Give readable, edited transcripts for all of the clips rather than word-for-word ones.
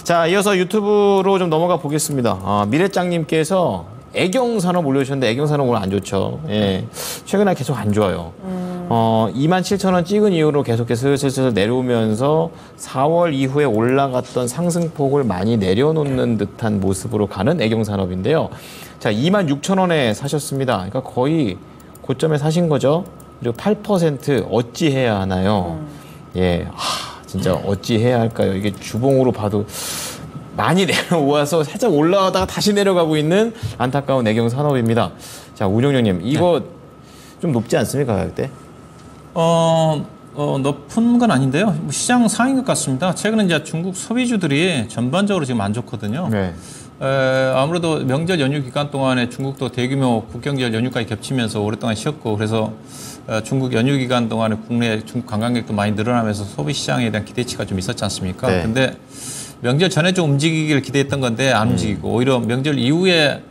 자, 이어서 유튜브로 좀 넘어가 보겠습니다. 미래짱님께서 애경산업 올려주셨는데 애경산업 오늘 안 좋죠. 예. 최근에 계속 안 좋아요. 27,000원 찍은 이후로 계속해서 슬슬 내려오면서 4월 이후에 올라갔던 상승폭을 많이 내려놓는 듯한 모습으로 가는 애경산업인데요. 자, 26,000원에 사셨습니다. 그러니까 거의 고점에 사신 거죠. 그리고 8% 어찌해야 하나요? 예, 진짜 어찌해야 할까요? 이게 주봉으로 봐도 많이 내려와서 살짝 올라가다가 다시 내려가고 있는 안타까운 애경산업입니다. 자, 우정영님, 이거 네. 좀 높지 않습니까, 가격대? 높은 건 아닌데요. 시장 상인 것 같습니다. 최근에 이제 중국 소비주들이 전반적으로 지금 안 좋거든요. 네. 아무래도 명절 연휴 기간 동안에 중국도 대규모 국경절 연휴까지 겹치면서 오랫동안 쉬었고, 그래서 중국 연휴 기간 동안에 국내 중국 관광객도 많이 늘어나면서 소비 시장에 대한 기대치가 좀 있었지 않습니까? 네. 근데 명절 전에 좀 움직이기를 기대했던 건데 안 움직이고 오히려 명절 이후에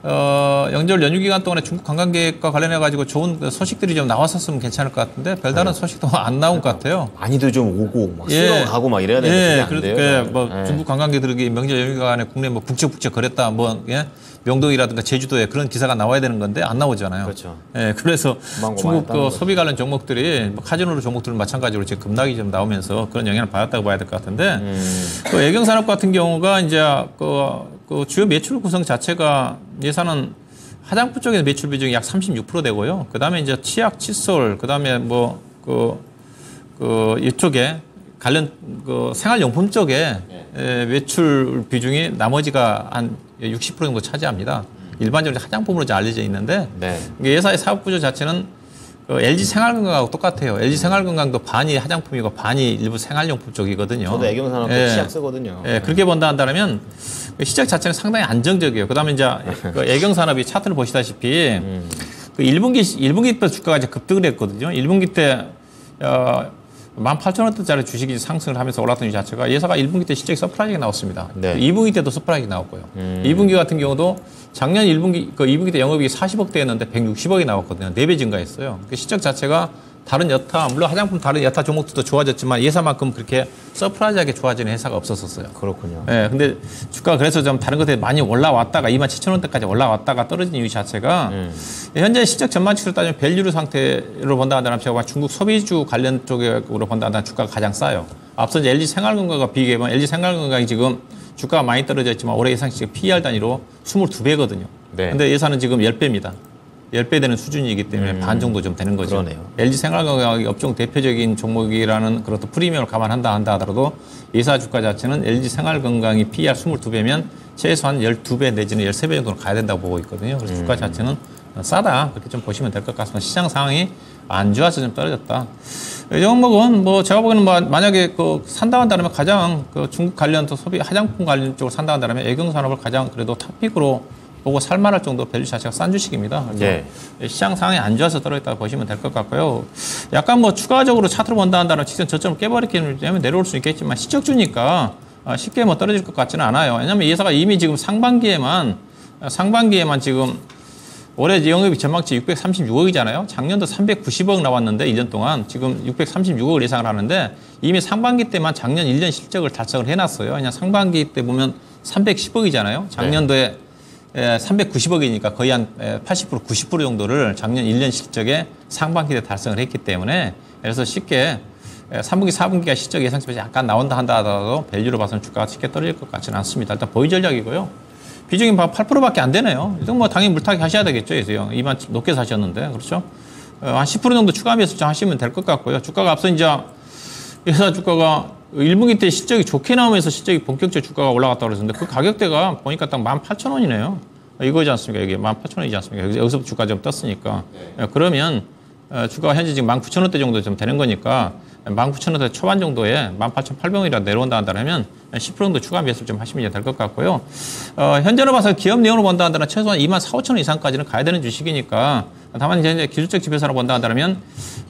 명절 연휴 기간 동안에 중국 관광객과 관련해 가지고 좋은 소식들이 좀 나왔었으면 괜찮을 것 같은데 별다른 소식도 안 나온 것 같아요. 많이들 좀 오고 막 쓸어 가고 막 이래야 되는데 그러니까 뭐 중국 관광객들이 명절 연휴 기간에 국내 뭐 북적북적 거렸다 뭐 명동이라든가 제주도에 그런 기사가 나와야 되는 건데 안 나오잖아요. 그렇죠. 예, 그래서 중국 소비 관련 종목들이 뭐 카지노 종목들은 마찬가지로 지금 급락이 좀 나오면서 그런 영향을 받았다고 봐야 될 것 같은데 또 애경산업 같은 경우가 이제 그 주요 매출 구성 자체가 예산은 화장품 쪽에 매출 비중이 약 36% 되고요. 그 다음에 이제 치약, 칫솔, 그 다음에 뭐 이쪽에 관련 생활용품 쪽에 매출 비중이 나머지가 한 60% 정도 차지합니다. 일반적으로 화장품으로 알려져 있는데 예사의 사업 구조 자체는 LG 생활건강하고 똑같아요. LG 생활건강도 반이 화장품이고 반이 일부 생활용품 쪽이거든요. 저도 애경산업도 치약 쓰거든요. 그렇게 본다면 시장 자체는 상당히 안정적이에요. 그다음에 이제 애경산업이 차트를 보시다시피 그 1분기 때 주가가 이제 급등을 했거든요. 1분기 때 18,000원대짜리 주식이 상승을 하면서 올랐던 이 자체가 예사가 1분기 때 실적이 서프라이즈가 나왔습니다. 2분기 때도 서프라이즈가 나왔고요. 2분기 같은 경우도 작년 1분기, 2분기 때 영업이익이 40억대였는데 160억이 나왔거든요. 4배 증가했어요. 그 실적 자체가 다른 여타, 물론 화장품 다른 여타 종목들도 좋아졌지만 예사만큼 그렇게 서프라이즈하게 좋아지는 회사가 없었어요. 그렇군요. 예, 근데 주가가 그래서 좀 다른 것들이 많이 올라왔다가 27,000원대까지 올라왔다가 떨어진 이유 자체가 현재 실적 전반치로 따지면 밸류 상태로 본다면 제가 중국 소비주 관련 쪽으로 본다면 주가가 가장 싸요. 앞서 이제 LG 생활건강과 비교해보면 LG 생활건강이 지금 주가가 많이 떨어져 있지만 올해 예상치가 PER 단위로 22배거든요. 근데 예산은 지금 10배입니다. 10배 되는 수준이기 때문에 반 정도 좀 되는 거죠. 그러네요. LG 생활건강이 업종 대표적인 종목이라는 그런 프리미엄을 감안한다 하더라도 예사 주가 자체는 LG 생활건강이 PER 22배면 최소한 12배 내지는 13배 정도는 가야 된다고 보고 있거든요. 그래서 주가 자체는 싸다. 그렇게 좀 보시면 될 것 같습니다. 시장 상황이 안 좋아서 좀 떨어졌다. 이 종목은 뭐 제가 보기에는 만약에 산다 한다면 가장 중국 관련 또 소비 화장품 관련 쪽으로 산다 한다면 애경산업을 가장 그래도 탑픽으로 보고 살만할 정도 밸류 자체가 싼 주식입니다. 그래서 시장 상황이 안 좋아서 떨어졌다고 보시면 될 것 같고요. 약간 뭐 추가적으로 차트로 본다 한다면 직전 저점을 깨버리기 때문에 내려올 수 있겠지만 시적주니까 쉽게 뭐 떨어질 것 같지는 않아요. 왜냐하면 이 회사가 이미 지금 상반기에만 지금 올해 영업이익 전망치 636억이잖아요. 작년도 390억 나왔는데 1년 동안 지금 636억을 예상을 하는데 이미 상반기 때만 작년 1년 실적을 달성을 해놨어요. 그냥 상반기 때 보면 310억이잖아요. 작년도에 390억이니까 거의 한 80% 90% 정도를 작년 1년 실적에 상반기 때 달성을 했기 때문에 그래서 쉽게 3분기, 4분기가 실적 예상치보다 약간 나온다 한다 하더라도 밸류로 봐서는 주가가 쉽게 떨어질 것 같지는 않습니다. 일단 보유 전략이고요. 비중이 8%밖에 안 되네요. 이건 뭐 당연히 물타기 하셔야 되겠죠. 이만 높게 사셨는데 그렇죠? 한 10% 정도 추가 매수 하시면 될 것 같고요. 주가가 앞서 이제 회사 주가가 1분기 때 실적이 좋게 나오면서 실적이 본격적으로 주가가 올라갔다고 그랬는데 그 가격대가 보니까 딱 18,000원이네요. 이거지 않습니까? 여기 18,000원이지 않습니까? 여기서 주가 좀 떴으니까. 그러면 주가가 현재 지금 19,000원대 정도 좀 되는 거니까 19,000원대 초반 정도에 18,800원이라 내려온다 한다면 10% 정도 추가 매수 좀 하시면 될 것 같고요. 현재로 봐서 기업 내용으로 본다 한다면 최소한 24,500원 이상까지는 가야 되는 주식이니까 다만 이제 기술적 지표상으로 본다 한다면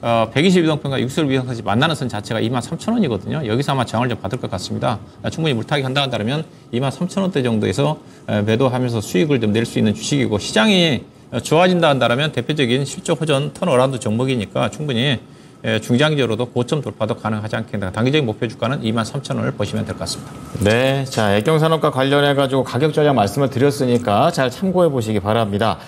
122동평과 612동평까지 만나는 선 자체가 23,000원이거든요. 여기서 아마 저항을 좀 받을 것 같습니다. 충분히 물타기 한다 한다면 23,000원대 정도에서 매도하면서 수익을 좀 낼 수 있는 주식이고 시장이 좋아진다 한다면 대표적인 실적 호전 턴어라운드 종목이니까 충분히 중장기적으로도 고점 돌파도 가능하지 않겠나. 단기적인 목표 주가는 23,000원을 보시면 될 것 같습니다. 네, 자 애경산업과 관련해 가지고 가격 전략 말씀을 드렸으니까 잘 참고해 보시기 바랍니다.